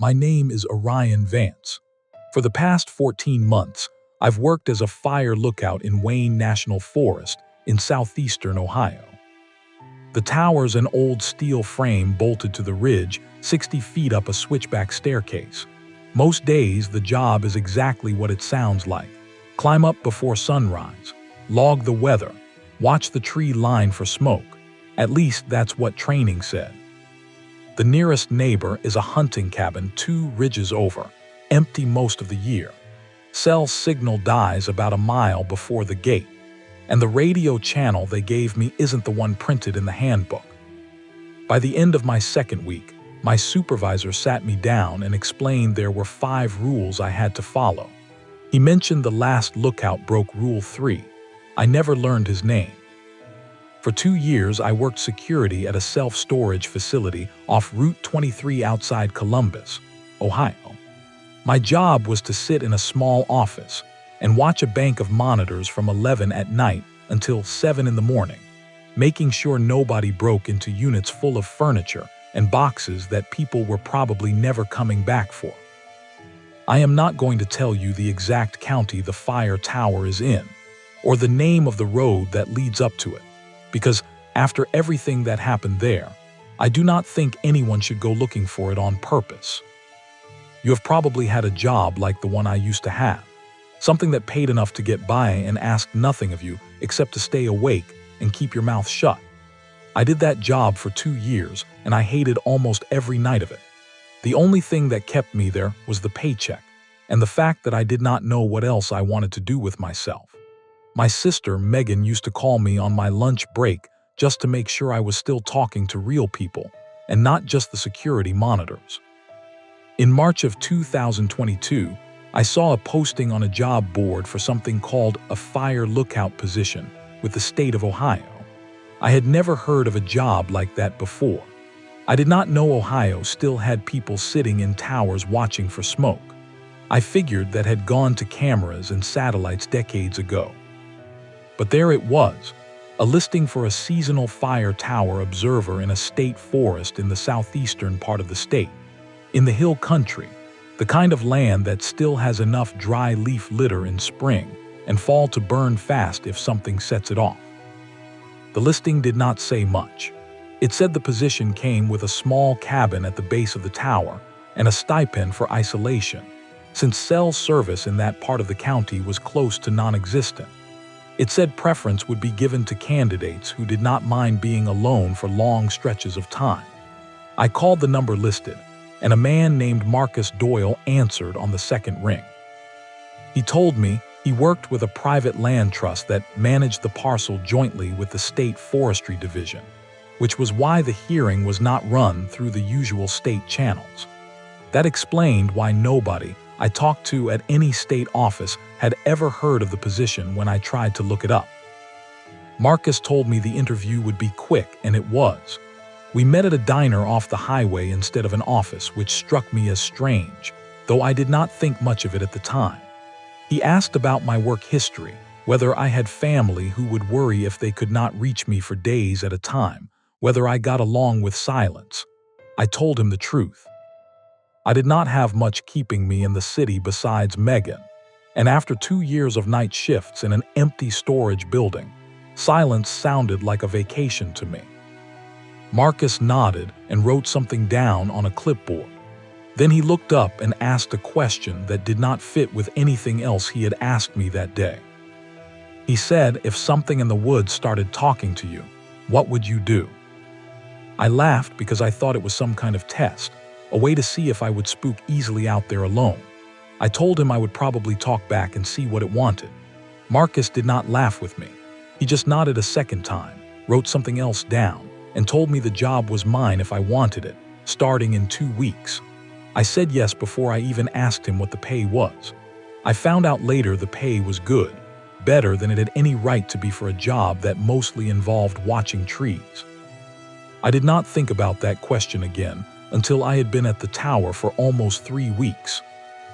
My name is Orion Vance. For the past 14 months, I've worked as a fire lookout in Wayne National Forest in southeastern Ohio. The tower's an old steel frame bolted to the ridge, 60 feet up a switchback staircase. Most days, the job is exactly what it sounds like. Climb up before sunrise, log the weather, watch the tree line for smoke. At least that's what training said. The nearest neighbor is a hunting cabin 2 ridges over, empty most of the year. Cell signal dies about a mile before the gate, and the radio channel they gave me isn't the one printed in the handbook. By the end of my second week, my supervisor sat me down and explained there were 5 rules I had to follow. He mentioned the last lookout broke Rule 3. I never learned his name. For 2 years, I worked security at a self-storage facility off Route 23 outside Columbus, Ohio. My job was to sit in a small office and watch a bank of monitors from 11 at night until 7 in the morning, making sure nobody broke into units full of furniture and boxes that people were probably never coming back for. I am not going to tell you the exact county the fire tower is in, or the name of the road that leads up to it, because after everything that happened there, I do not think anyone should go looking for it on purpose. You have probably had a job like the one I used to have, something that paid enough to get by and asked nothing of you except to stay awake and keep your mouth shut. I did that job for 2 years, and I hated almost every night of it. The only thing that kept me there was the paycheck, and the fact that I did not know what else I wanted to do with myself. My sister, Megan, used to call me on my lunch break just to make sure I was still talking to real people and not just the security monitors. In March of 2022, I saw a posting on a job board for something called a fire lookout position with the state of Ohio. I had never heard of a job like that before. I did not know Ohio still had people sitting in towers watching for smoke. I figured that had gone to cameras and satellites decades ago. But there it was, a listing for a seasonal fire tower observer in a state forest in the southeastern part of the state, in the hill country, the kind of land that still has enough dry leaf litter in spring and fall to burn fast if something sets it off. The listing did not say much. It said the position came with a small cabin at the base of the tower and a stipend for isolation, since cell service in that part of the county was close to non-existent. It said preference would be given to candidates who did not mind being alone for long stretches of time. I called the number listed, and a man named Marcus Doyle answered on the second ring. He told me he worked with a private land trust that managed the parcel jointly with the state forestry division, which was why the hearing was not run through the usual state channels. That explained why nobody I talked to at any state office had ever heard of the position when I tried to look it up. Marcus told me the interview would be quick, and it was. We met at a diner off the highway instead of an office, which struck me as strange, though I did not think much of it at the time. He asked about my work history, whether I had family who would worry if they could not reach me for days at a time, whether I got along with silence. I told him the truth. I did not have much keeping me in the city besides Megan, and after 2 years of night shifts in an empty storage building, silence sounded like a vacation to me. Marcus nodded and wrote something down on a clipboard. Then he looked up and asked a question that did not fit with anything else he had asked me that day. He said, if something in the woods started talking to you, what would you do? I laughed because I thought it was some kind of test, a way to see if I would spook easily out there alone. I told him I would probably talk back and see what it wanted. Marcus did not laugh with me. He just nodded a second time, wrote something else down, and told me the job was mine if I wanted it, starting in 2 weeks. I said yes before I even asked him what the pay was. I found out later the pay was good, better than it had any right to be for a job that mostly involved watching trees. I did not think about that question again until I had been at the tower for almost 3 weeks.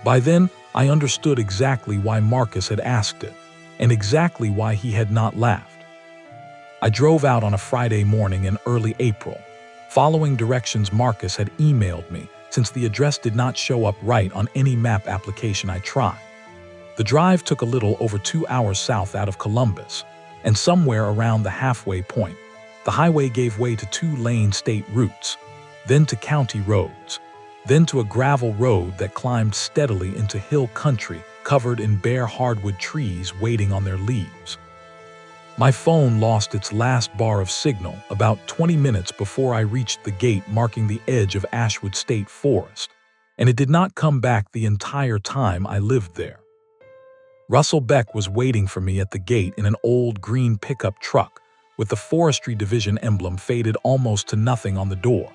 By then, I understood exactly why Marcus had asked it, and exactly why he had not laughed. I drove out on a Friday morning in early April, following directions Marcus had emailed me since the address did not show up right on any map application I tried. The drive took a little over 2 hours south out of Columbus, and somewhere around the halfway point, the highway gave way to 2-lane state routes, then to county roads, then to a gravel road that climbed steadily into hill country covered in bare hardwood trees waiting on their leaves. My phone lost its last bar of signal about 20 minutes before I reached the gate marking the edge of Ashwood State Forest, and it did not come back the entire time I lived there. Russell Beck was waiting for me at the gate in an old green pickup truck with the Forestry Division emblem faded almost to nothing on the door.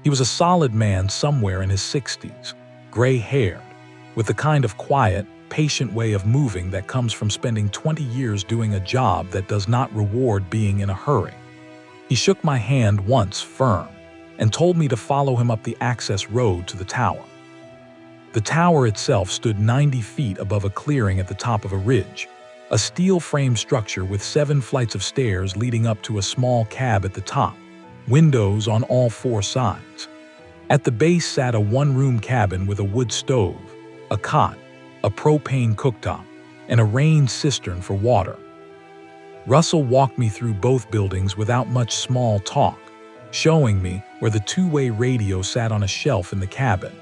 He was a solid man somewhere in his 60s, gray-haired, with the kind of quiet, patient way of moving that comes from spending 20 years doing a job that does not reward being in a hurry. He shook my hand once firm and told me to follow him up the access road to the tower. The tower itself stood 90 feet above a clearing at the top of a ridge, a steel-frame structure with 7 flights of stairs leading up to a small cab at the top, windows on all 4 sides. At the base sat a one-room cabin with a wood stove, a cot, a propane cooktop, and a rain cistern for water. Russell walked me through both buildings without much small talk, showing me where the 2-way radio sat on a shelf in the cabin,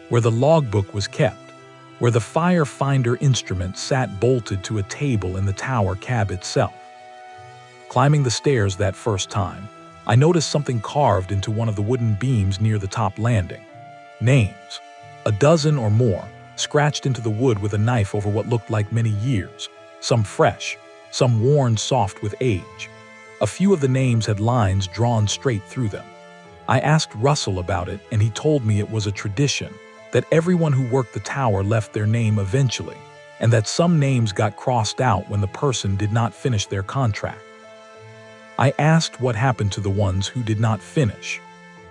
where the logbook was kept, where the fire finder instrument sat bolted to a table in the tower cab itself. Climbing the stairs that first time, I noticed something carved into one of the wooden beams near the top landing. Names, a dozen or more, scratched into the wood with a knife over what looked like many years, some fresh, some worn soft with age. A few of the names had lines drawn straight through them. I asked Russell about it, and he told me it was a tradition, that everyone who worked the tower left their name eventually, and that some names got crossed out when the person did not finish their contract. I asked what happened to the ones who did not finish.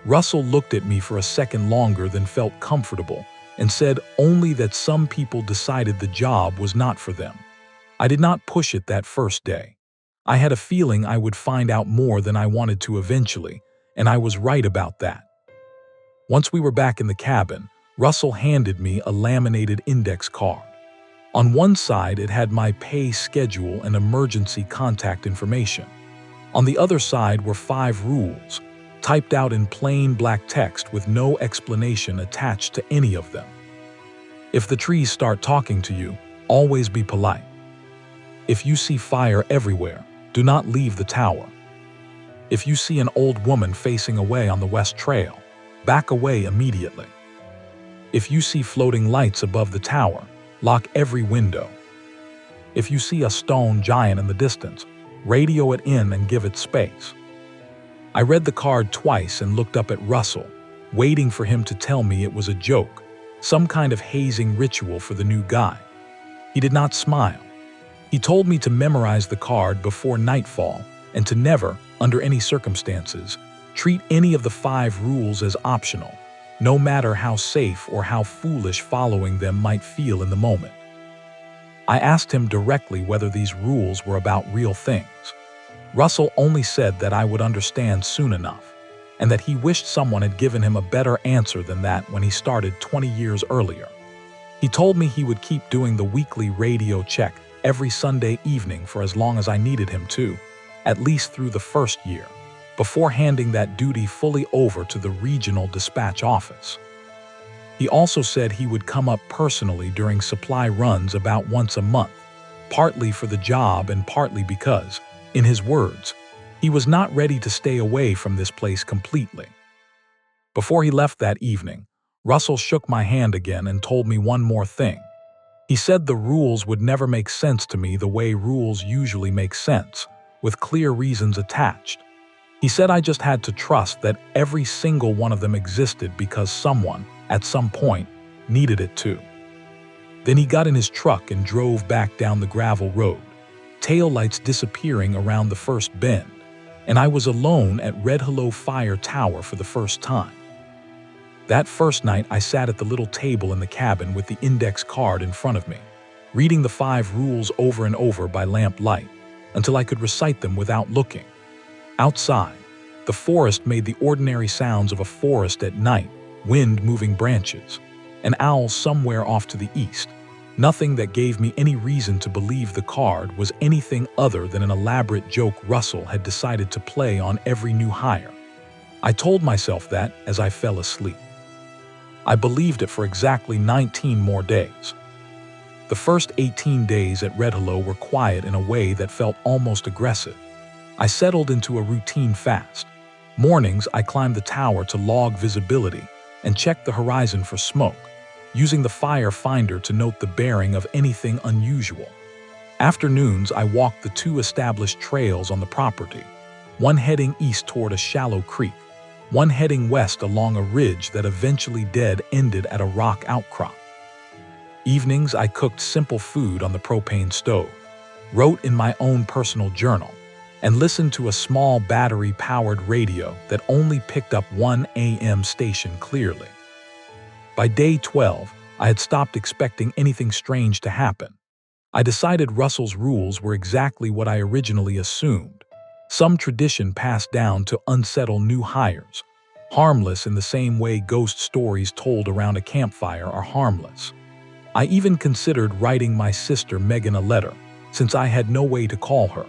Russell looked at me for a second longer than felt comfortable and said only that some people decided the job was not for them. I did not push it that first day. I had a feeling I would find out more than I wanted to eventually, and I was right about that. Once we were back in the cabin, Russell handed me a laminated index card. On one side, it had my pay schedule and emergency contact information. On the other side were 5 rules, typed out in plain black text with no explanation attached to any of them. If the trees start talking to you, always be polite. If you see fire everywhere, do not leave the tower. If you see an old woman facing away on the west trail, back away immediately. If you see floating lights above the tower, lock every window. If you see a stone giant in the distance, radio it in and give it space. I read the card twice and looked up at Russell, waiting for him to tell me it was a joke, some kind of hazing ritual for the new guy. He did not smile. He told me to memorize the card before nightfall and to never, under any circumstances, treat any of the 5 rules as optional, no matter how safe or how foolish following them might feel in the moment. I asked him directly whether these rules were about real things. Russell only said that I would understand soon enough, and that he wished someone had given him a better answer than that when he started 20 years earlier. He told me he would keep doing the weekly radio check every Sunday evening for as long as I needed him to, at least through the first year, before handing that duty fully over to the regional dispatch office. He also said he would come up personally during supply runs about once a month, partly for the job and partly because, in his words, he was not ready to stay away from this place completely. Before he left that evening, Russell shook my hand again and told me one more thing. He said the rules would never make sense to me the way rules usually make sense, with clear reasons attached. He said I just had to trust that every single one of them existed because someone, at some point, needed it too. Then he got in his truck and drove back down the gravel road, taillights disappearing around the first bend, and I was alone at Red Hello Fire Tower for the first time. That first night, I sat at the little table in the cabin with the index card in front of me, reading the 5 rules over and over by lamplight, until I could recite them without looking. Outside, the forest made the ordinary sounds of a forest at night, wind moving branches, an owl somewhere off to the east. Nothing that gave me any reason to believe the card was anything other than an elaborate joke Russell had decided to play on every new hire. I told myself that as I fell asleep. I believed it for exactly 19 more days. The first 18 days at Red Hello were quiet in a way that felt almost aggressive. I settled into a routine fast. Mornings, I climbed the tower to log visibility and check the horizon for smoke, using the fire finder to note the bearing of anything unusual. Afternoons, I walked the 2 established trails on the property, one heading east toward a shallow creek, one heading west along a ridge that eventually dead-ended at a rock outcrop. Evenings, I cooked simple food on the propane stove, wrote in my own personal journal, and listened to a small battery-powered radio that only picked up one AM station clearly. By day 12, I had stopped expecting anything strange to happen. I decided Russell's rules were exactly what I originally assumed, some tradition passed down to unsettle new hires, harmless in the same way ghost stories told around a campfire are harmless. I even considered writing my sister Megan a letter, since I had no way to call her,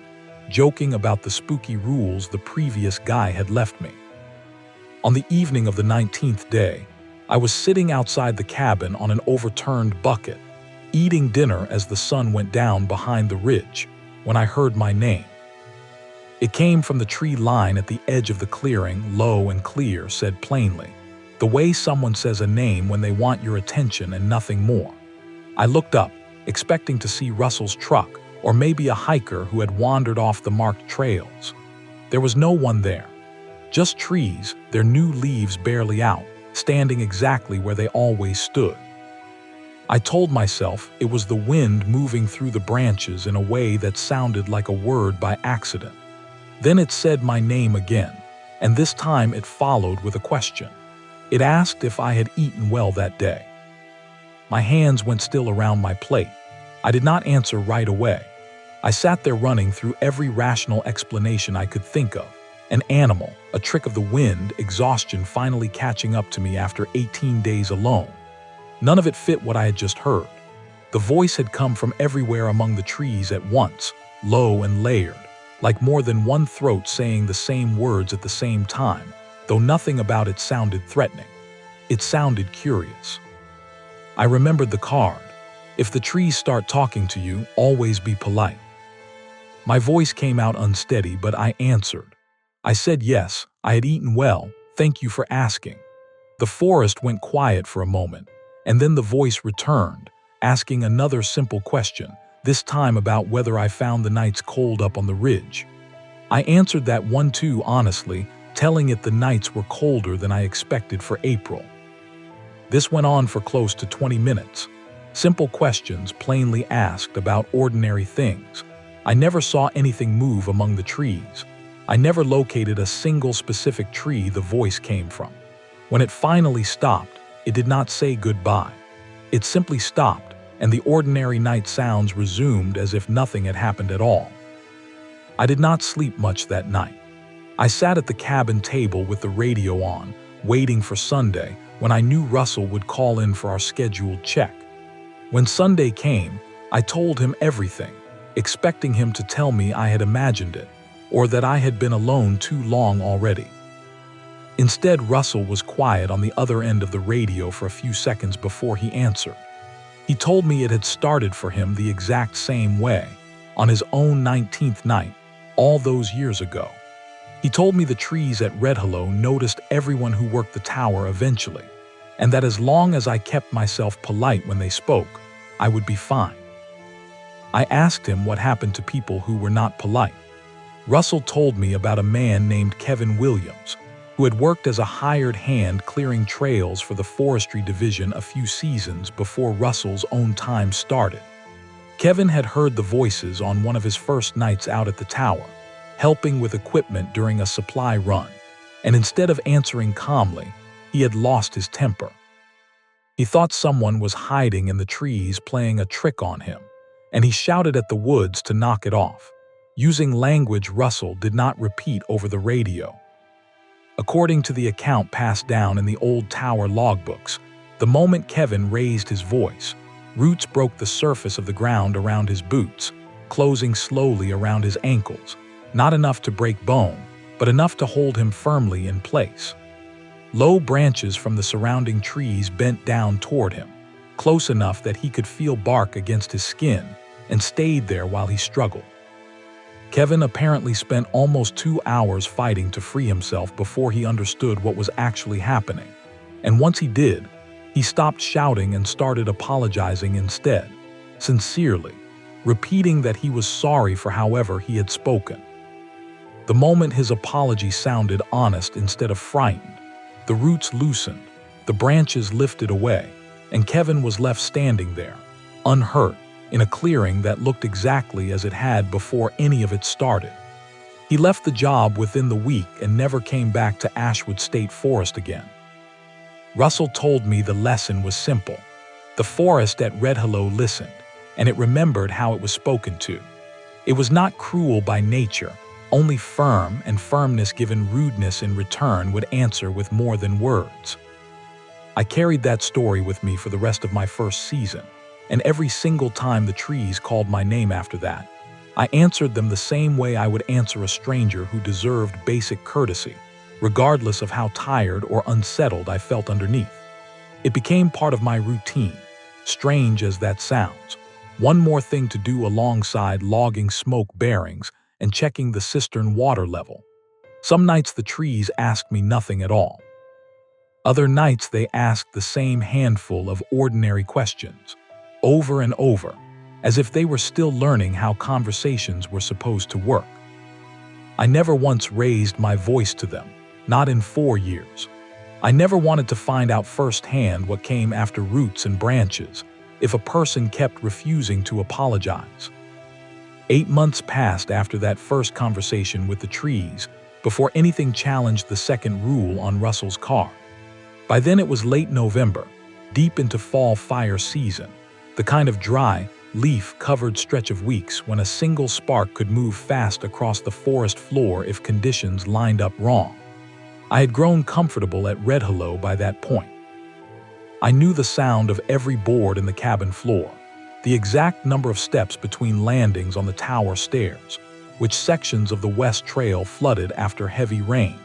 joking about the spooky rules the previous guy had left me. On the evening of the 19th day, I was sitting outside the cabin on an overturned bucket, eating dinner as the sun went down behind the ridge, when I heard my name. It came from the tree line at the edge of the clearing, low and clear, said plainly, the way someone says a name when they want your attention and nothing more. I looked up, expecting to see Russell's truck, or maybe a hiker who had wandered off the marked trails. There was no one there. Just trees, their new leaves barely out, standing exactly where they always stood. I told myself it was the wind moving through the branches in a way that sounded like a word by accident. Then it said my name again, and this time it followed with a question. It asked if I had eaten well that day. My hands went still around my plate. I did not answer right away. I sat there running through every rational explanation I could think of. An animal, a trick of the wind, exhaustion finally catching up to me after 18 days alone. None of it fit what I had just heard. The voice had come from everywhere among the trees at once, low and layered, like more than one throat saying the same words at the same time, though nothing about it sounded threatening. It sounded curious. I remembered the card. If the trees start talking to you, always be polite. My voice came out unsteady, but I answered. I said yes, I had eaten well, thank you for asking. The forest went quiet for a moment, and then the voice returned, asking another simple question, this time about whether I found the nights cold up on the ridge. I answered that one too honestly, telling it the nights were colder than I expected for April. This went on for close to 20 minutes. Simple questions plainly asked about ordinary things. I never saw anything move among the trees. I never located a single specific tree the voice came from. When it finally stopped, it did not say goodbye. It simply stopped, and the ordinary night sounds resumed as if nothing had happened at all. I did not sleep much that night. I sat at the cabin table with the radio on, waiting for Sunday, when I knew Russell would call in for our scheduled check. When Sunday came, I told him everything, expecting him to tell me I had imagined it, or that I had been alone too long already. Instead, Russell was quiet on the other end of the radio for a few seconds before he answered. He told me it had started for him the exact same way, on his own 19th night, all those years ago. He told me the trees at Red Hello noticed everyone who worked the tower eventually, and that as long as I kept myself polite when they spoke, I would be fine. I asked him what happened to people who were not polite. Russell told me about a man named Kevin Williams, who had worked as a hired hand clearing trails for the forestry division a few seasons before Russell's own time started. Kevin had heard the voices on one of his first nights out at the tower, helping with equipment during a supply run, and instead of answering calmly, he had lost his temper. He thought someone was hiding in the trees playing a trick on him, and he shouted at the woods to knock it off, using language Russell did not repeat over the radio. According to the account passed down in the old tower logbooks, the moment Kevin raised his voice, roots broke the surface of the ground around his boots, closing slowly around his ankles, not enough to break bone, but enough to hold him firmly in place. Low branches from the surrounding trees bent down toward him, close enough that he could feel bark against his skin, and stayed there while he struggled. Kevin apparently spent almost 2 hours fighting to free himself before he understood what was actually happening. And once he did, he stopped shouting and started apologizing instead, sincerely, repeating that he was sorry for however he had spoken. The moment his apology sounded honest instead of frightened, the roots loosened, the branches lifted away, and Kevin was left standing there, unhurt, in a clearing that looked exactly as it had before any of it started. He left the job within the week and never came back to Ashwood State Forest again. Russell told me the lesson was simple. The forest at Red Hollow listened, and it remembered how it was spoken to. It was not cruel by nature, only firm, and firmness given rudeness in return would answer with more than words. I carried that story with me for the rest of my first season, and every single time the trees called my name after that, I answered them the same way I would answer a stranger who deserved basic courtesy, regardless of how tired or unsettled I felt underneath. It became part of my routine, strange as that sounds. One more thing to do alongside logging smoke bearings and checking the cistern water level. Some nights the trees asked me nothing at all. Other nights they asked the same handful of ordinary questions, over and over, as if they were still learning how conversations were supposed to work. I never once raised my voice to them, not in 4 years. I never wanted to find out firsthand what came after roots and branches, if a person kept refusing to apologize. 8 months passed after that first conversation with the trees before anything challenged the second rule on Russell's card. By then it was late November, deep into fall fire season, the kind of dry, leaf-covered stretch of weeks when a single spark could move fast across the forest floor if conditions lined up wrong. I had grown comfortable at Red Hollow by that point. I knew the sound of every board in the cabin floor, the exact number of steps between landings on the tower stairs, which sections of the west trail flooded after heavy rain.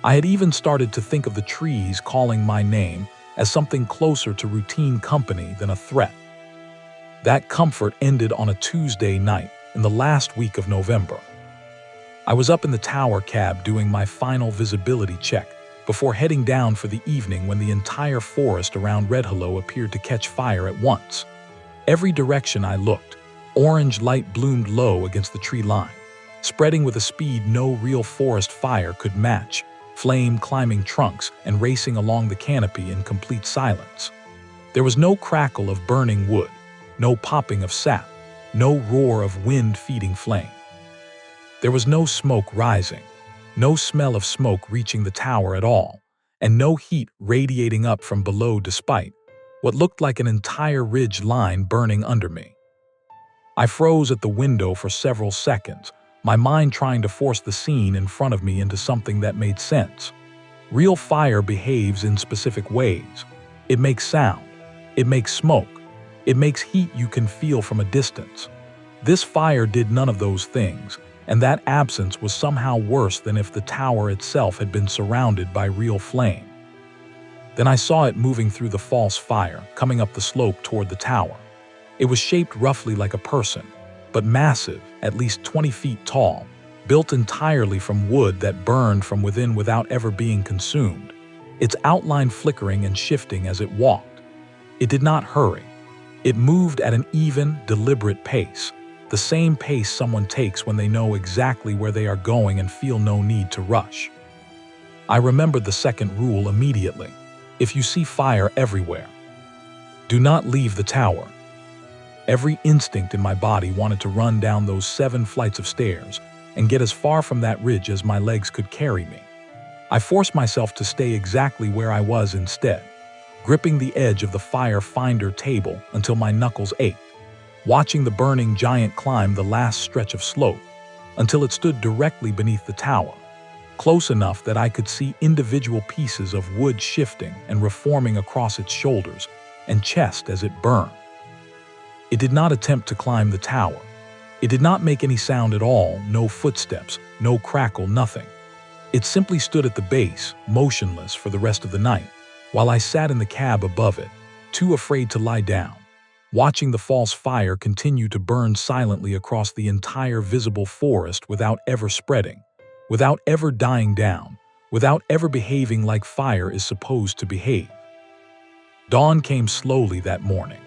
I had even started to think of the trees calling my name as something closer to routine company than a threat. That comfort ended on a Tuesday night in the last week of November. I was up in the tower cab doing my final visibility check before heading down for the evening when the entire forest around Red Hollow appeared to catch fire at once. Every direction I looked, orange light bloomed low against the tree line, spreading with a speed no real forest fire could match, flame climbing trunks and racing along the canopy in complete silence. There was no crackle of burning wood, no popping of sap, no roar of wind feeding flame. There was no smoke rising, no smell of smoke reaching the tower at all, and no heat radiating up from below despite what looked like an entire ridge line burning under me. I froze at the window for several seconds, my mind trying to force the scene in front of me into something that made sense. Real fire behaves in specific ways. It makes sound. It makes smoke. It makes heat you can feel from a distance. This fire did none of those things, and that absence was somehow worse than if the tower itself had been surrounded by real flame. Then I saw it moving through the false fire, coming up the slope toward the tower. It was shaped roughly like a person, but massive, at least 20 feet tall, built entirely from wood that burned from within without ever being consumed, its outline flickering and shifting as it walked. It did not hurry. It moved at an even, deliberate pace, the same pace someone takes when they know exactly where they are going and feel no need to rush. I remembered the second rule immediately. If you see fire everywhere, do not leave the tower. Every instinct in my body wanted to run down those 7 flights of stairs and get as far from that ridge as my legs could carry me. I forced myself to stay exactly where I was instead, gripping the edge of the fire finder table until my knuckles ached, watching the burning giant climb the last stretch of slope until it stood directly beneath the tower. close enough that I could see individual pieces of wood shifting and reforming across its shoulders and chest as it burned. It did not attempt to climb the tower. It did not make any sound at all, no footsteps, no crackle, nothing. It simply stood at the base, motionless for the rest of the night, while I sat in the cab above it, too afraid to lie down, watching the false fire continue to burn silently across the entire visible forest without ever spreading, without ever dying down, without ever behaving like fire is supposed to behave. Dawn came slowly that morning.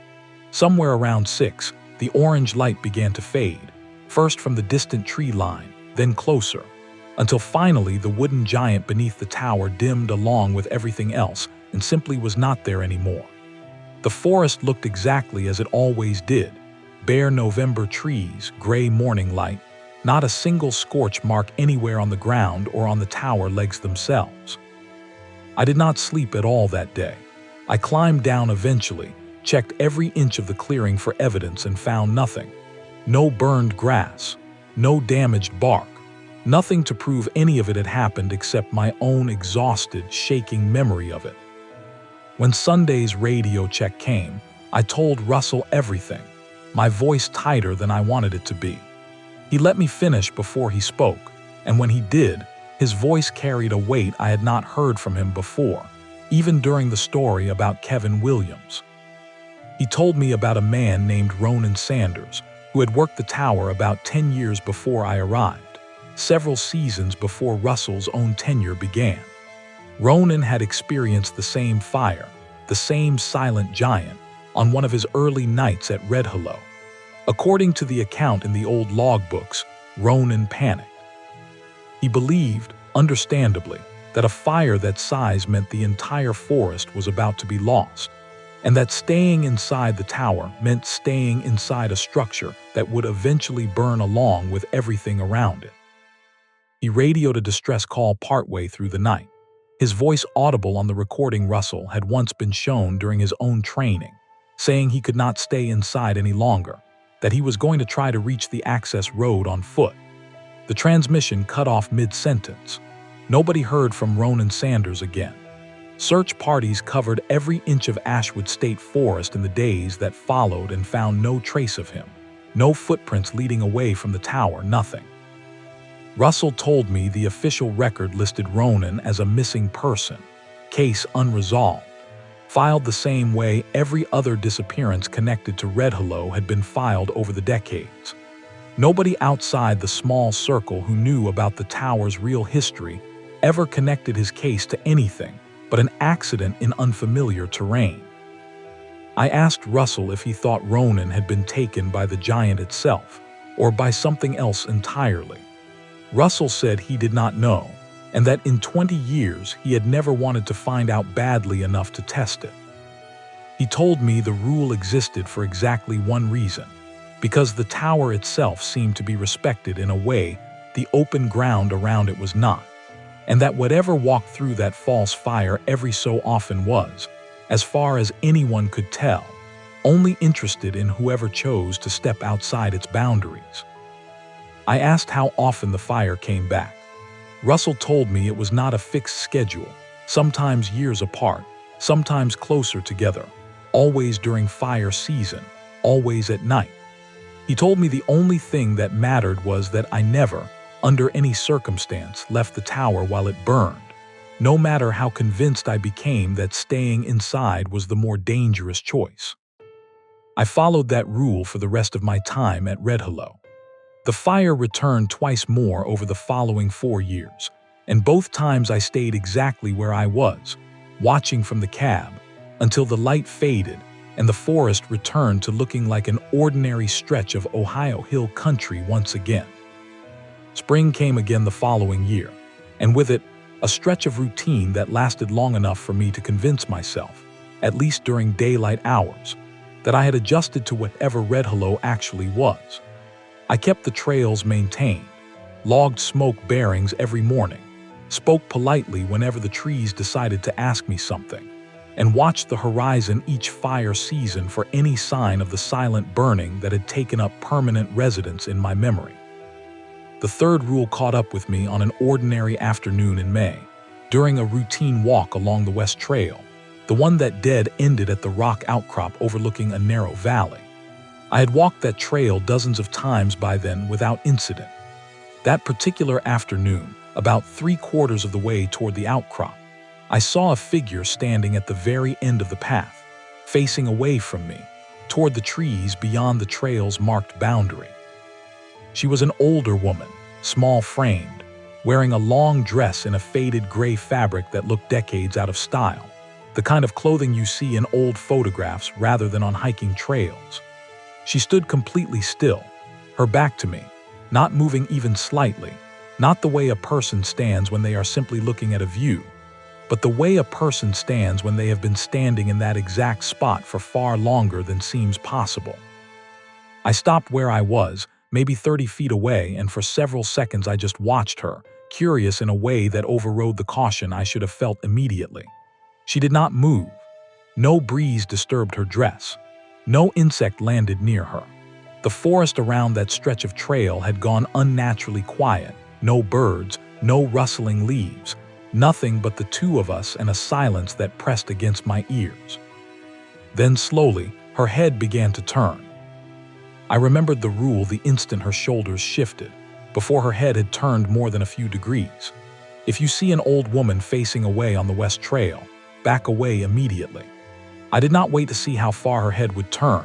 Somewhere around 6, the orange light began to fade, first from the distant tree line, then closer, until finally the wooden giant beneath the tower dimmed along with everything else and simply was not there anymore. The forest looked exactly as it always did: bare November trees, gray morning light, not a single scorch mark anywhere on the ground or on the tower legs themselves. I did not sleep at all that day. I climbed down eventually, checked every inch of the clearing for evidence and found nothing. No burned grass, no damaged bark, nothing to prove any of it had happened except my own exhausted, shaking memory of it. When Sunday's radio check came, I told Russell everything, my voice tighter than I wanted it to be. He let me finish before he spoke, and when he did, his voice carried a weight I had not heard from him before, even during the story about Kevin Williams. He told me about a man named Ronan Sanders, who had worked the tower about 10 years before I arrived, several seasons before Russell's own tenure began. Ronan had experienced the same fire, the same silent giant, on one of his early nights at Red Hello. According to the account in the old logbooks, Ronan panicked. He believed, understandably, that a fire that size meant the entire forest was about to be lost, and that staying inside the tower meant staying inside a structure that would eventually burn along with everything around it. He radioed a distress call partway through the night, his voice audible on the recording Russell had once been shown during his own training, saying he could not stay inside any longer, that he was going to try to reach the access road on foot. The transmission cut off mid-sentence. Nobody heard from Ronan Sanders again. Search parties covered every inch of Ashwood State Forest in the days that followed and found no trace of him. No footprints leading away from the tower, nothing. Russell told me the official record listed Ronan as a missing person, case unresolved, filed the same way every other disappearance connected to Red Hello had been filed over the decades. Nobody outside the small circle who knew about the tower's real history ever connected his case to anything but an accident in unfamiliar terrain. I asked Russell if he thought Ronan had been taken by the giant itself or by something else entirely. Russell said he did not know, and that in 20 years he had never wanted to find out badly enough to test it. He told me the rule existed for exactly one reason, because the tower itself seemed to be respected in a way the open ground around it was not, and that whatever walked through that false fire every so often was, as far as anyone could tell, only interested in whoever chose to step outside its boundaries. I asked how often the fire came back. Russell told me it was not a fixed schedule, sometimes years apart, sometimes closer together, always during fire season, always at night. He told me the only thing that mattered was that I never, under any circumstance, left the tower while it burned, no matter how convinced I became that staying inside was the more dangerous choice. I followed that rule for the rest of my time at Red Hello. The fire returned twice more over the following 4 years, and both times I stayed exactly where I was, watching from the cab, until the light faded and the forest returned to looking like an ordinary stretch of Ohio hill country once again. Spring came again the following year, and with it, a stretch of routine that lasted long enough for me to convince myself, at least during daylight hours, that I had adjusted to whatever Red Hello actually was. I kept the trails maintained, logged smoke bearings every morning, spoke politely whenever the trees decided to ask me something, and watched the horizon each fire season for any sign of the silent burning that had taken up permanent residence in my memory. The third rule caught up with me on an ordinary afternoon in May, during a routine walk along the West Trail, the one that dead ended at the rock outcrop overlooking a narrow valley. I had walked that trail dozens of times by then without incident. That particular afternoon, about 3/4 of the way toward the outcrop, I saw a figure standing at the very end of the path, facing away from me, toward the trees beyond the trail's marked boundary. She was an older woman, small-framed, wearing a long dress in a faded gray fabric that looked decades out of style, the kind of clothing you see in old photographs rather than on hiking trails. She stood completely still, her back to me, not moving even slightly, not the way a person stands when they are simply looking at a view, but the way a person stands when they have been standing in that exact spot for far longer than seems possible. I stopped where I was, maybe 30 feet away, and for several seconds I just watched her, curious in a way that overrode the caution I should have felt immediately. She did not move. No breeze disturbed her dress. No insect landed near her. The forest around that stretch of trail had gone unnaturally quiet. No birds, no rustling leaves, nothing but the two of us and a silence that pressed against my ears. Then slowly, her head began to turn. I remembered the rule the instant her shoulders shifted, before her head had turned more than a few degrees. If you see an old woman facing away on the West Trail, back away immediately. I did not wait to see how far her head would turn,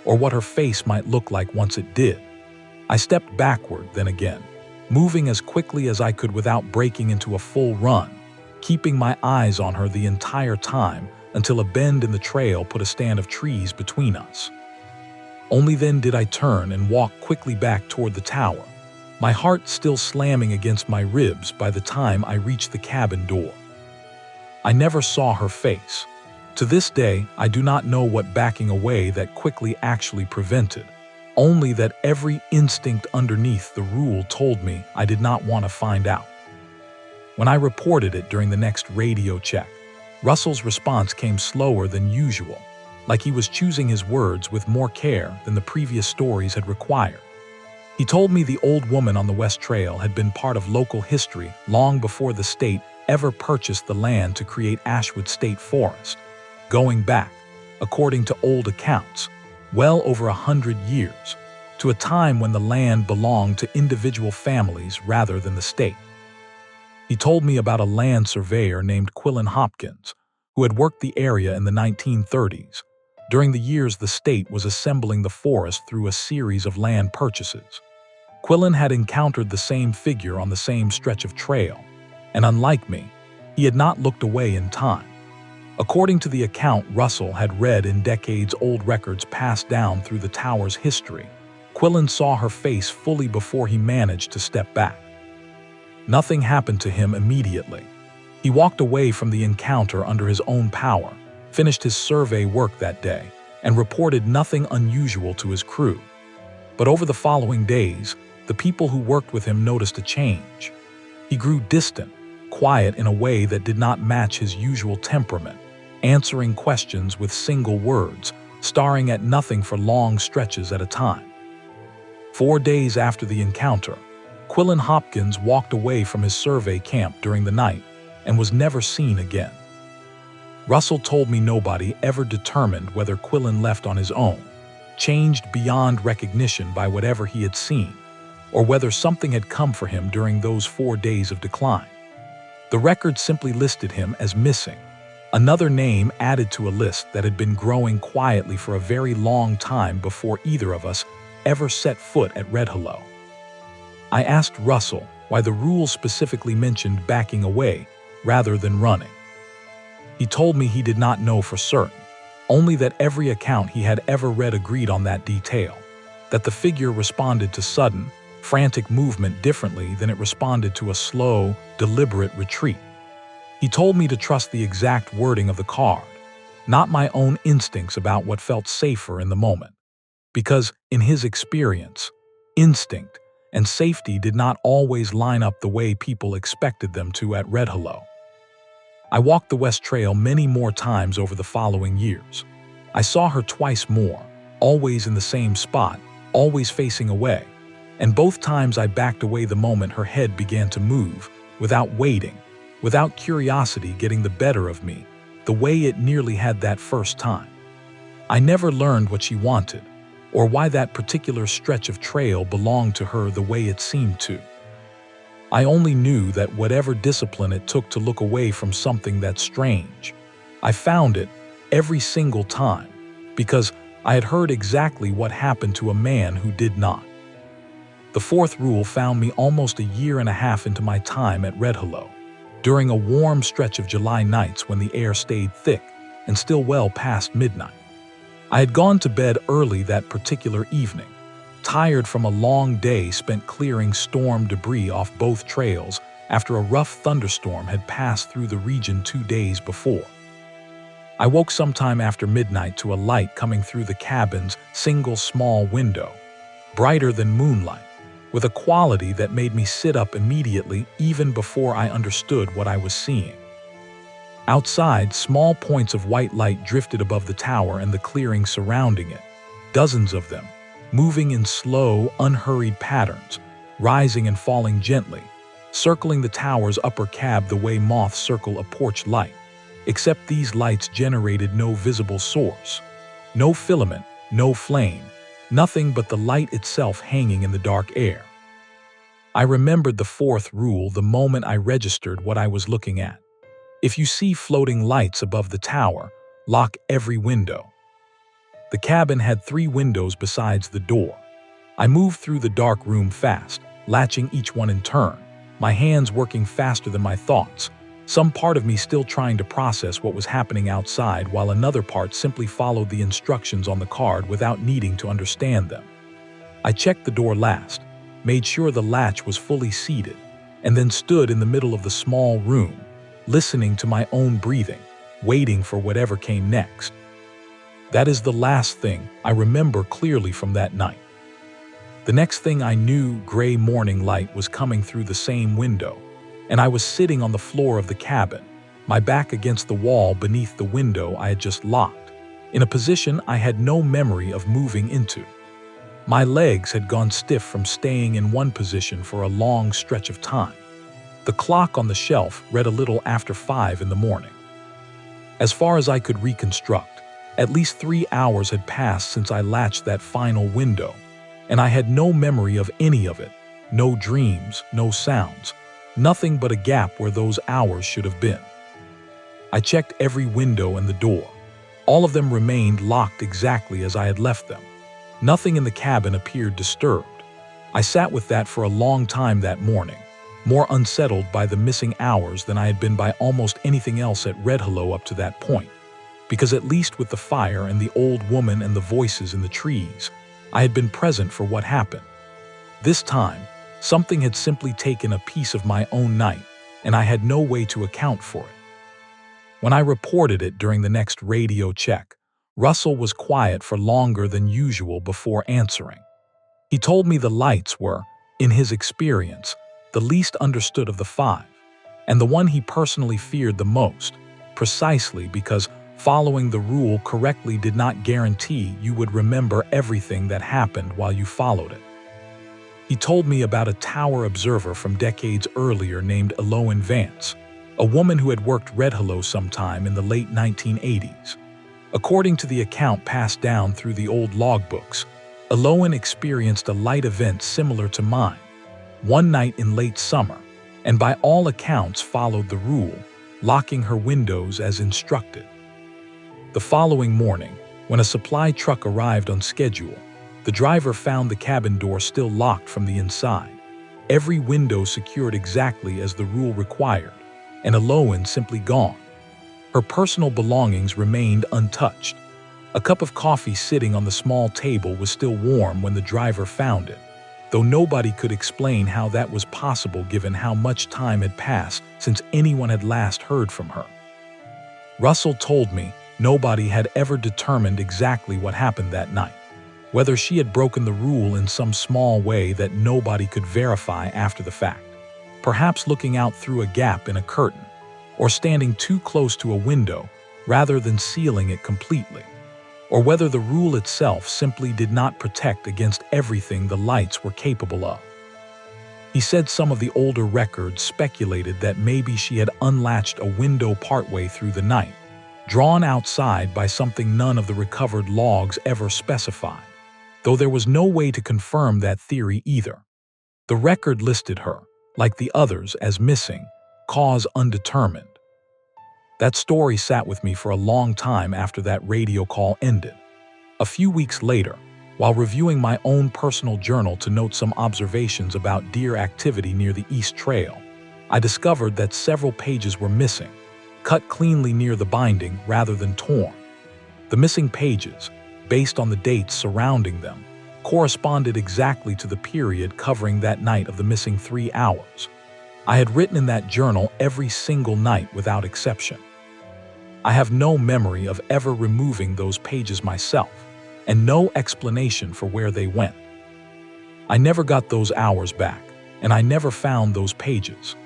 or what her face might look like once it did. I stepped backward then again, moving as quickly as I could without breaking into a full run, keeping my eyes on her the entire time until a bend in the trail put a stand of trees between us. Only then did I turn and walk quickly back toward the tower, my heart still slamming against my ribs by the time I reached the cabin door. I never saw her face. To this day, I do not know what backing away that quickly actually prevented, only that every instinct underneath the rule told me I did not want to find out. When I reported it during the next radio check, Russell's response came slower than usual, like he was choosing his words with more care than the previous stories had required. He told me the old woman on the West Trail had been part of local history long before the state ever purchased the land to create Ashwood State Forest, going back, according to old accounts, well over 100 years, to a time when the land belonged to individual families rather than the state. He told me about a land surveyor named Quillen Hopkins, who had worked the area in the 1930s, during the years the state was assembling the forest through a series of land purchases. Quillen had encountered the same figure on the same stretch of trail, and unlike me, he had not looked away in time. According to the account Russell had read in decades-old records passed down through the tower's history, Quillen saw her face fully before he managed to step back. Nothing happened to him immediately. He walked away from the encounter under his own power, finished his survey work that day, and reported nothing unusual to his crew. But over the following days, the people who worked with him noticed a change. He grew distant, quiet in a way that did not match his usual temperament, answering questions with single words, staring at nothing for long stretches at a time. 4 days after the encounter, Quillen Hopkins walked away from his survey camp during the night and was never seen again. Russell told me nobody ever determined whether Quillen left on his own, changed beyond recognition by whatever he had seen, or whether something had come for him during those 4 days of decline. The record simply listed him as missing, another name added to a list that had been growing quietly for a very long time before either of us ever set foot at Red Hollow. I asked Russell why the rules specifically mentioned backing away rather than running. He told me he did not know for certain, only that every account he had ever read agreed on that detail, that the figure responded to sudden, frantic movement differently than it responded to a slow, deliberate retreat. He told me to trust the exact wording of the card, not my own instincts about what felt safer in the moment, because, in his experience, instinct and safety did not always line up the way people expected them to at Red Hollow. I walked the West Trail many more times over the following years. I saw her twice more, always in the same spot, always facing away. and both times I backed away the moment her head began to move, without waiting, without curiosity getting the better of me, the way it nearly had that first time. I never learned what she wanted, or why that particular stretch of trail belonged to her the way it seemed to. I only knew that whatever discipline it took to look away from something that strange, I found it every single time, because I had heard exactly what happened to a man who did not. The fourth rule found me almost a year and a half into my time at Red Hello, during a warm stretch of July nights when the air stayed thick and still well past midnight. I had gone to bed early that particular evening, tired from a long day spent clearing storm debris off both trails after a rough thunderstorm had passed through the region 2 days before. I woke sometime after midnight to a light coming through the cabin's single small window, brighter than moonlight, with a quality that made me sit up immediately even before I understood what I was seeing. Outside, small points of white light drifted above the tower and the clearing surrounding it, dozens of them, moving in slow, unhurried patterns, rising and falling gently, circling the tower's upper cab the way moths circle a porch light, except these lights generated no visible source, no filament, no flame, nothing but the light itself hanging in the dark air. I remembered the fourth rule the moment I registered what I was looking at. If you see floating lights above the tower, lock every window. The cabin had 3 windows besides the door. I moved through the dark room fast, latching each one in turn, my hands working faster than my thoughts, some part of me still trying to process what was happening outside while another part simply followed the instructions on the card without needing to understand them. I checked the door last, made sure the latch was fully seated, and then stood in the middle of the small room, listening to my own breathing, waiting for whatever came next. That is the last thing I remember clearly from that night. The next thing I knew, gray morning light was coming through the same window, and I was sitting on the floor of the cabin, my back against the wall beneath the window I had just locked, in a position I had no memory of moving into. My legs had gone stiff from staying in one position for a long stretch of time. The clock on the shelf read a little after 5 in the morning. As far as I could reconstruct, at least 3 hours had passed since I latched that final window, and I had no memory of any of it, no dreams, no sounds, nothing but a gap where those hours should have been. I checked every window and the door. All of them remained locked exactly as I had left them. Nothing in the cabin appeared disturbed. I sat with that for a long time that morning, more unsettled by the missing hours than I had been by almost anything else at Red Hello up to that point, because at least with the fire and the old woman and the voices in the trees, I had been present for what happened. This time, something had simply taken a piece of my own night, and I had no way to account for it. When I reported it during the next radio check, Russell was quiet for longer than usual before answering. He told me the lights were, in his experience, the least understood of the 5, and the one he personally feared the most, precisely because following the rule correctly did not guarantee you would remember everything that happened while you followed it. He told me about a tower observer from decades earlier named Eloan Vance, a woman who had worked Red Hello sometime in the late 1980s. According to the account passed down through the old logbooks, Eloan experienced a light event similar to mine, one night in late summer, and by all accounts followed the rule, locking her windows as instructed. The following morning, when a supply truck arrived on schedule, the driver found the cabin door still locked from the inside, every window secured exactly as the rule required, and Eloan simply gone. Her personal belongings remained untouched. A cup of coffee sitting on the small table was still warm when the driver found it, though nobody could explain how that was possible given how much time had passed since anyone had last heard from her. Russell told me nobody had ever determined exactly what happened that night, whether she had broken the rule in some small way that nobody could verify after the fact, perhaps looking out through a gap in a curtain, or standing too close to a window rather than sealing it completely. or whether the rule itself simply did not protect against everything the lights were capable of. He said some of the older records speculated that maybe she had unlatched a window partway through the night, drawn outside by something none of the recovered logs ever specified, though there was no way to confirm that theory either. The record listed her, like the others, as missing, cause undetermined. That story sat with me for a long time after that radio call ended. A few weeks later, while reviewing my own personal journal to note some observations about deer activity near the East Trail, I discovered that several pages were missing, cut cleanly near the binding rather than torn. The missing pages, based on the dates surrounding them, corresponded exactly to the period covering that night of the missing 3 hours. I had written in that journal every single night without exception. I have no memory of ever removing those pages myself, and no explanation for where they went. I never got those hours back, and I never found those pages.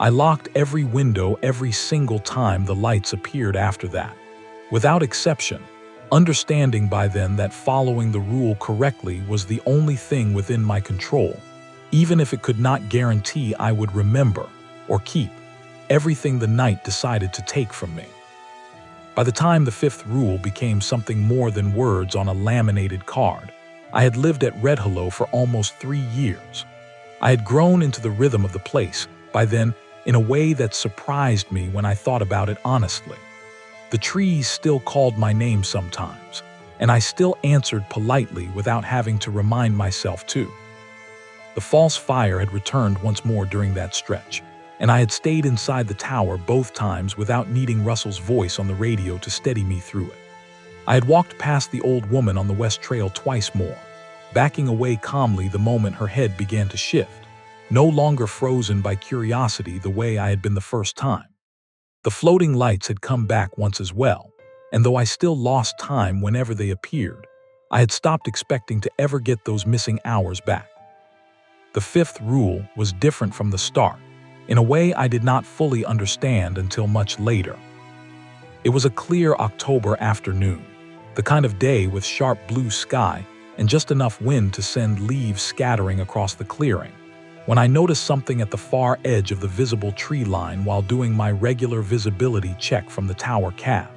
I locked every window every single time the lights appeared after that, without exception, understanding by then that following the rule correctly was the only thing within my control, even if it could not guarantee I would remember or keep everything the night decided to take from me. By the time the 5th rule became something more than words on a laminated card, I had lived at Red Hello for almost 3 years. I had grown into the rhythm of the place by then in a way that surprised me when I thought about it honestly. The trees still called my name sometimes, and I still answered politely without having to remind myself to. The false fire had returned once more during that stretch, and I had stayed inside the tower both times without needing Russell's voice on the radio to steady me through it. I had walked past the old woman on the West Trail twice more, backing away calmly the moment her head began to shift, no longer frozen by curiosity the way I had been the first time. The floating lights had come back once as well, and though I still lost time whenever they appeared, I had stopped expecting to ever get those missing hours back. The 5th rule was different from the start, in a way I did not fully understand until much later. It was a clear October afternoon, the kind of day with sharp blue sky and just enough wind to send leaves scattering across the clearing, when I noticed something at the far edge of the visible tree line while doing my regular visibility check from the tower cab.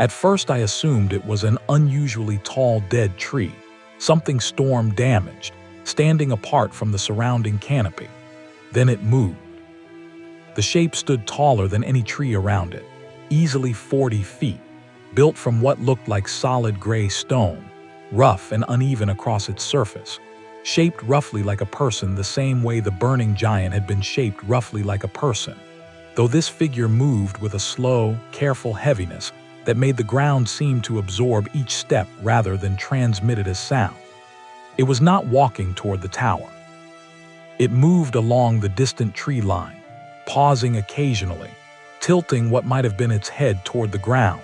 At first I assumed it was an unusually tall dead tree, something storm damaged, standing apart from the surrounding canopy. Then it moved. The shape stood taller than any tree around it, easily 40 feet, built from what looked like solid gray stone, rough and uneven across its surface, shaped roughly like a person the same way the burning giant had been shaped roughly like a person, though this figure moved with a slow, careful heaviness that made the ground seem to absorb each step rather than transmit it as sound. It was not walking toward the tower. It moved along the distant tree line, pausing occasionally, tilting what might have been its head toward the ground,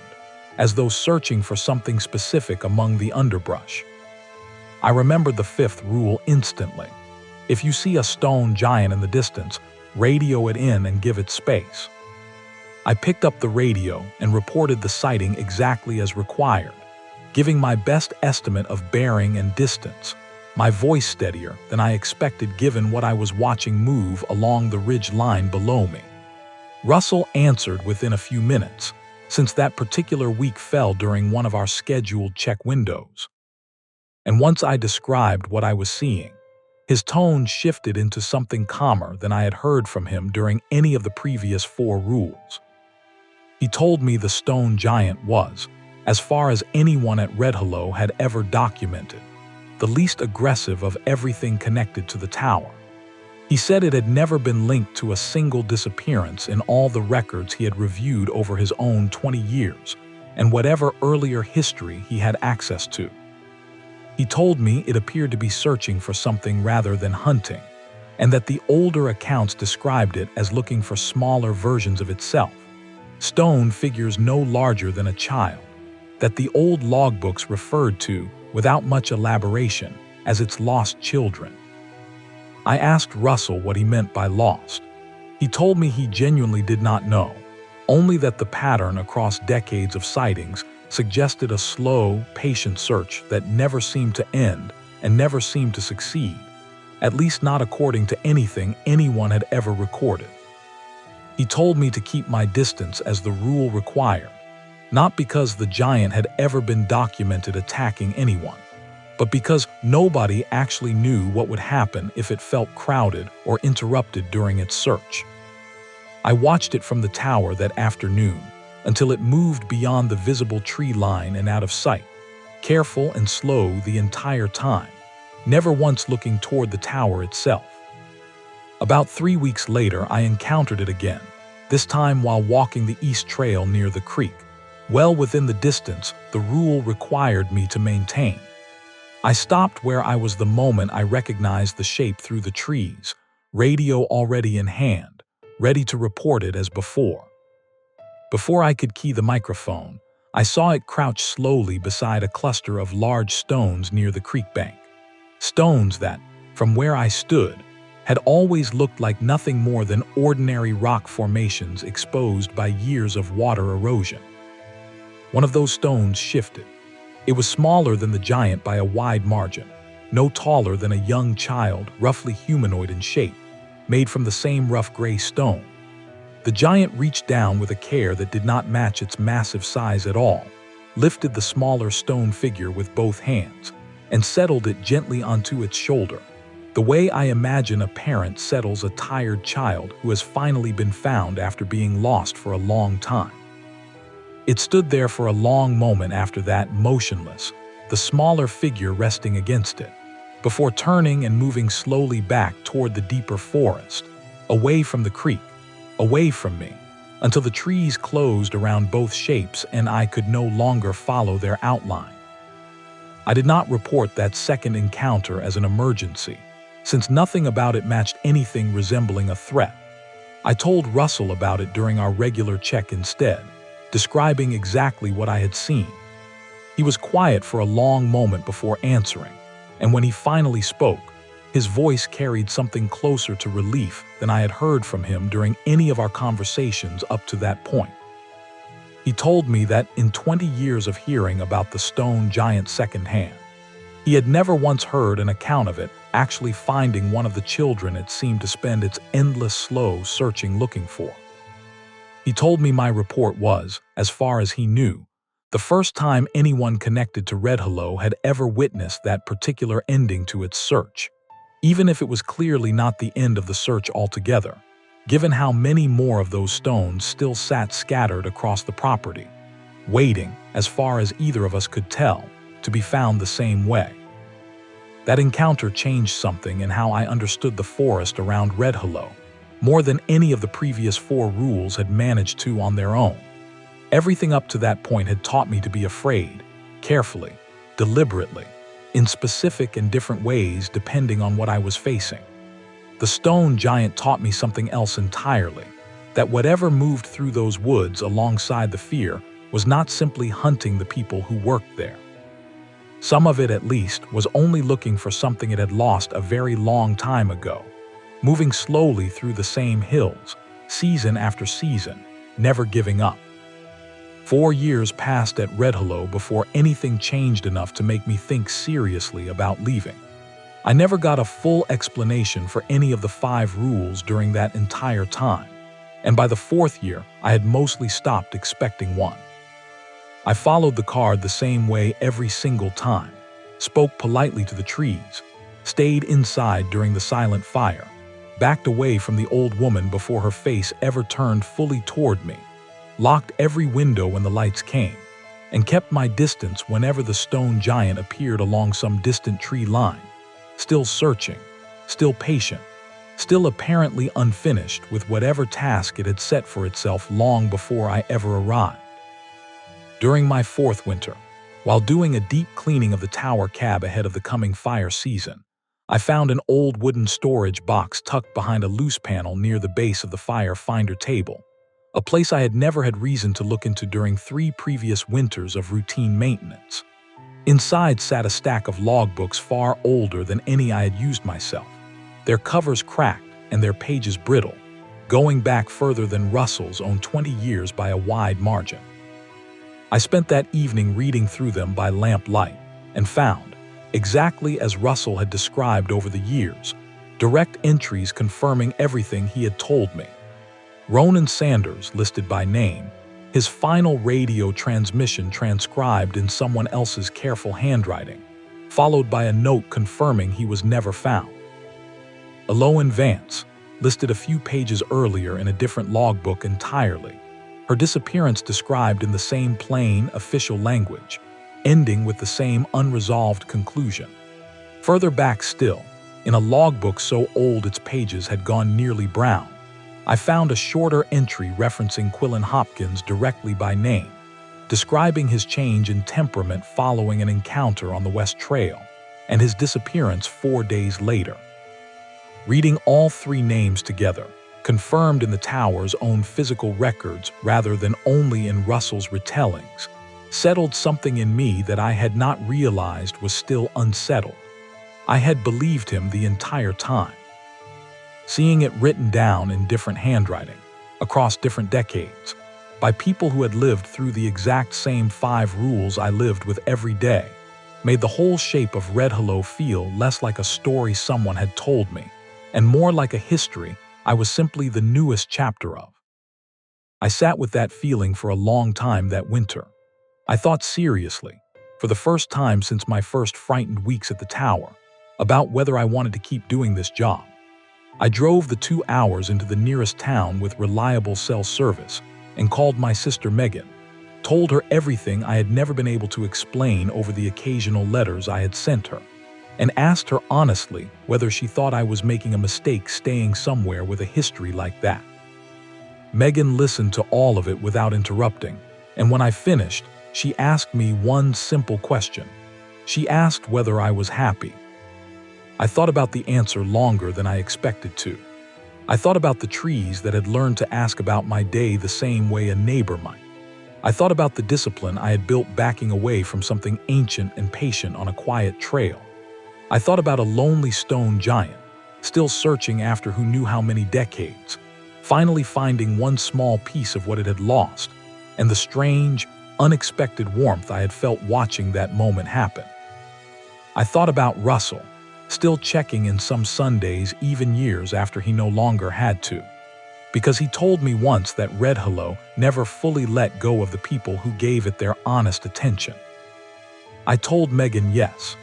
as though searching for something specific among the underbrush. I remembered the 5th rule instantly. If you see a stone giant in the distance, radio it in and give it space. I picked up the radio and reported the sighting exactly as required, giving my best estimate of bearing and distance, my voice steadier than I expected given what I was watching move along the ridge line below me. Russell answered within a few minutes, since that particular week fell during one of our scheduled check windows. And once I described what I was seeing, his tone shifted into something calmer than I had heard from him during any of the previous 4 rules. He told me the stone giant was, as far as anyone at Red Hello had ever documented, the least aggressive of everything connected to the tower. He said it had never been linked to a single disappearance in all the records he had reviewed over his own 20 years and whatever earlier history he had access to. He told me it appeared to be searching for something rather than hunting, and that the older accounts described it as looking for smaller versions of itself, stone figures no larger than a child, that the old logbooks referred to, without much elaboration, as its lost children. I asked Russell what he meant by lost. He told me he genuinely did not know, only that the pattern across decades of sightings suggested a slow, patient search that never seemed to end and never seemed to succeed, at least not according to anything anyone had ever recorded. He told me to keep my distance as the rule required, not because the giant had ever been documented attacking anyone, but because nobody actually knew what would happen if it felt crowded or interrupted during its search. I watched it from the tower that afternoon until it moved beyond the visible tree line and out of sight, careful and slow the entire time, never once looking toward the tower itself. About 3 weeks later, I encountered it again, this time while walking the east trail near the creek, well within the distance the rule required me to maintain. I stopped where I was the moment I recognized the shape through the trees, radio already in hand, ready to report it as before. Before I could key the microphone, I saw it crouch slowly beside a cluster of large stones near the creek bank. Stones that, from where I stood, had always looked like nothing more than ordinary rock formations exposed by years of water erosion. One of those stones shifted. It was smaller than the giant by a wide margin, no taller than a young child, roughly humanoid in shape, made from the same rough gray stone. The giant reached down with a care that did not match its massive size at all, lifted the smaller stone figure with both hands, and settled it gently onto its shoulder, the way I imagine a parent settles a tired child who has finally been found after being lost for a long time. It stood there for a long moment after that, motionless, the smaller figure resting against it, before turning and moving slowly back toward the deeper forest, away from the creek, away from me, until the trees closed around both shapes and I could no longer follow their outline. I did not report that second encounter as an emergency, since nothing about it matched anything resembling a threat. I told Russell about it during our regular check instead, describing exactly what I had seen. He was quiet for a long moment before answering, and when he finally spoke, his voice carried something closer to relief than I had heard from him during any of our conversations up to that point. He told me that in 20 years of hearing about the stone giant secondhand, he had never once heard an account of it actually finding one of the children it seemed to spend its endless slow searching looking for. He told me my report was, as far as he knew, the first time anyone connected to Red Hello had ever witnessed that particular ending to its search, even if it was clearly not the end of the search altogether, given how many more of those stones still sat scattered across the property, waiting, as far as either of us could tell, to be found the same way. That encounter changed something in how I understood the forest around Red Hello, more than any of the previous 4 rules had managed to on their own. Everything up to that point had taught me to be afraid, carefully, deliberately, in specific and different ways depending on what I was facing. The stone giant taught me something else entirely, that whatever moved through those woods alongside the fear was not simply hunting the people who worked there. Some of it, at least, was only looking for something it had lost a very long time ago, moving slowly through the same hills, season after season, never giving up. 4 years passed at Red Hello before anything changed enough to make me think seriously about leaving. I never got a full explanation for any of the 5 rules during that entire time, and by the 4th year, I had mostly stopped expecting one. I followed the card the same way every single time, spoke politely to the trees, stayed inside during the silent fire, backed away from the old woman before her face ever turned fully toward me, locked every window when the lights came, and kept my distance whenever the stone giant appeared along some distant tree line, still searching, still patient, still apparently unfinished with whatever task it had set for itself long before I ever arrived. During my 4th winter, while doing a deep cleaning of the tower cab ahead of the coming fire season, I found an old wooden storage box tucked behind a loose panel near the base of the fire finder table, a place I had never had reason to look into during 3 previous winters of routine maintenance. Inside sat a stack of logbooks far older than any I had used myself, their covers cracked and their pages brittle, going back further than Russell's own 20 years by a wide margin. I spent that evening reading through them by lamplight and found, exactly as Russell had described over the years, direct entries confirming everything he had told me. Ronan Sanders, listed by name, his final radio transmission transcribed in someone else's careful handwriting, followed by a note confirming he was never found. Eloan Vance, listed a few pages earlier in a different logbook entirely, her disappearance described in the same plain, official language, ending with the same unresolved conclusion. Further back still, in a logbook so old its pages had gone nearly brown, I found a shorter entry referencing Quillen Hopkins directly by name, describing his change in temperament following an encounter on the West Trail and his disappearance 4 days later. Reading all three names together, confirmed in the tower's own physical records rather than only in Russell's retellings, settled something in me that I had not realized was still unsettled. I had believed him the entire time. Seeing it written down in different handwriting, across different decades, by people who had lived through the exact same 5 rules I lived with every day, made the whole shape of Red Hello feel less like a story someone had told me, and more like a history I was simply the newest chapter of. I sat with that feeling for a long time that winter. I thought seriously, for the first time since my first frightened weeks at the tower, about whether I wanted to keep doing this job. I drove the 2 hours into the nearest town with reliable cell service and called my sister Megan, told her everything I had never been able to explain over the occasional letters I had sent her, and asked her honestly whether she thought I was making a mistake staying somewhere with a history like that. Megan listened to all of it without interrupting, and when I finished, she asked me one simple question. She asked whether I was happy. I thought about the answer longer than I expected to. I thought about the trees that had learned to ask about my day the same way a neighbor might. I thought about the discipline I had built backing away from something ancient and patient on a quiet trail. I thought about a lonely stone giant, still searching after who knew how many decades, finally finding one small piece of what it had lost, and the strange, unexpected warmth I had felt watching that moment happen. I thought about Russell, still checking in some Sundays even years after he no longer had to, because he told me once that Red Hello never fully let go of the people who gave it their honest attention. I told Megan yes.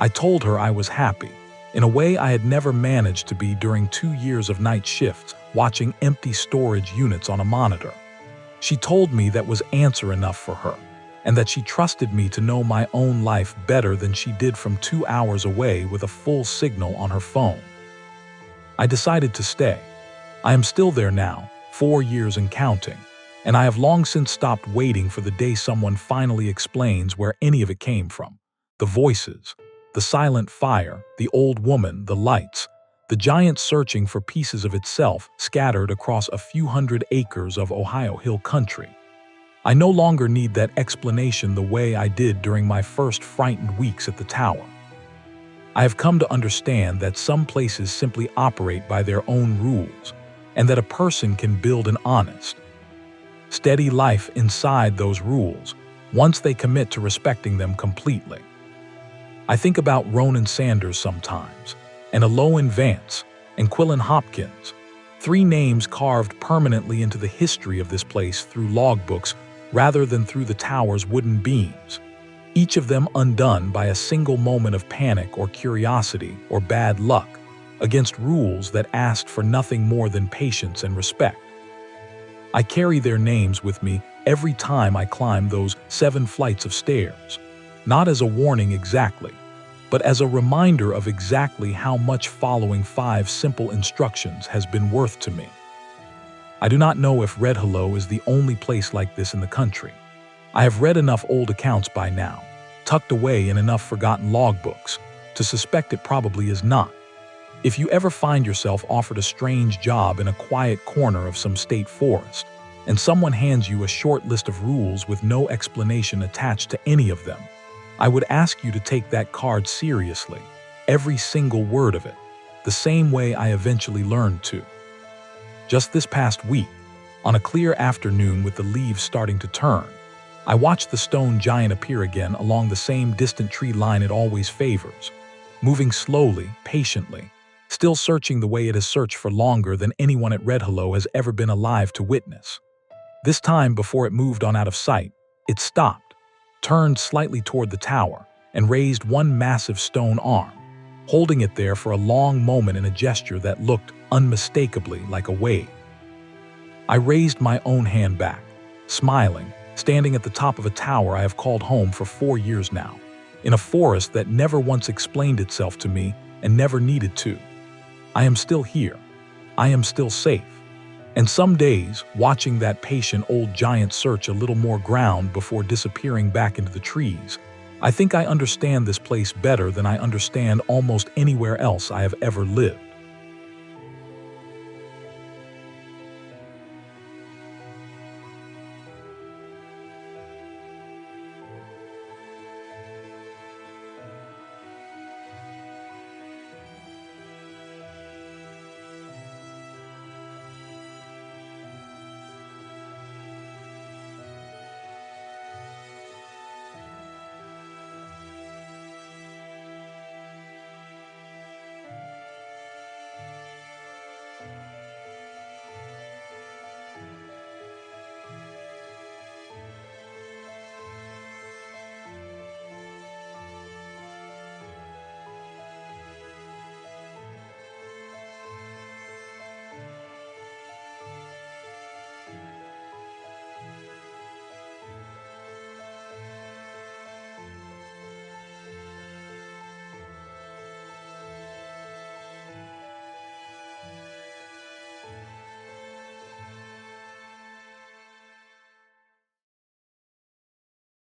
I told her I was happy, in a way I had never managed to be during 2 years of night shifts watching empty storage units on a monitor. She told me that was answer enough for her, and that she trusted me to know my own life better than she did from 2 hours away with a full signal on her phone. I decided to stay. I am still there now, 4 years and counting, and I have long since stopped waiting for the day someone finally explains where any of it came from. The voices, the silent fire, the old woman, the lights, the giant searching for pieces of itself scattered across a few hundred acres of Ohio hill country. I no longer need that explanation the way I did during my first frightened weeks at the tower. I have come to understand that some places simply operate by their own rules, and that a person can build an honest, steady life inside those rules once they commit to respecting them completely. I think about Ronan Sanders sometimes, and Eloan Vance, and Quillen Hopkins, 3 names carved permanently into the history of this place through logbooks rather than through the tower's wooden beams, each of them undone by a single moment of panic or curiosity or bad luck, against rules that asked for nothing more than patience and respect. I carry their names with me every time I climb those 7 flights of stairs, not as a warning exactly, but as a reminder of exactly how much following 5 simple instructions has been worth to me. I do not know if Red Hello is the only place like this in the country. I have read enough old accounts by now, tucked away in enough forgotten logbooks, to suspect it probably is not. If you ever find yourself offered a strange job in a quiet corner of some state forest, and someone hands you a short list of rules with no explanation attached to any of them, I would ask you to take that card seriously, every single word of it, the same way I eventually learned to. Just this past week, on a clear afternoon with the leaves starting to turn, I watched the stone giant appear again along the same distant tree line it always favors, moving slowly, patiently, still searching the way it has searched for longer than anyone at Red Hello has ever been alive to witness. This time, before it moved on out of sight, it stopped, turned slightly toward the tower, and raised one massive stone arm, holding it there for a long moment in a gesture that looked unmistakably like a wave. I raised my own hand back, smiling, standing at the top of a tower I have called home for 4 years now, in a forest that never once explained itself to me and never needed to. I am still here. I am still safe. And some days, watching that patient old giant search a little more ground before disappearing back into the trees, I think I understand this place better than I understand almost anywhere else I have ever lived.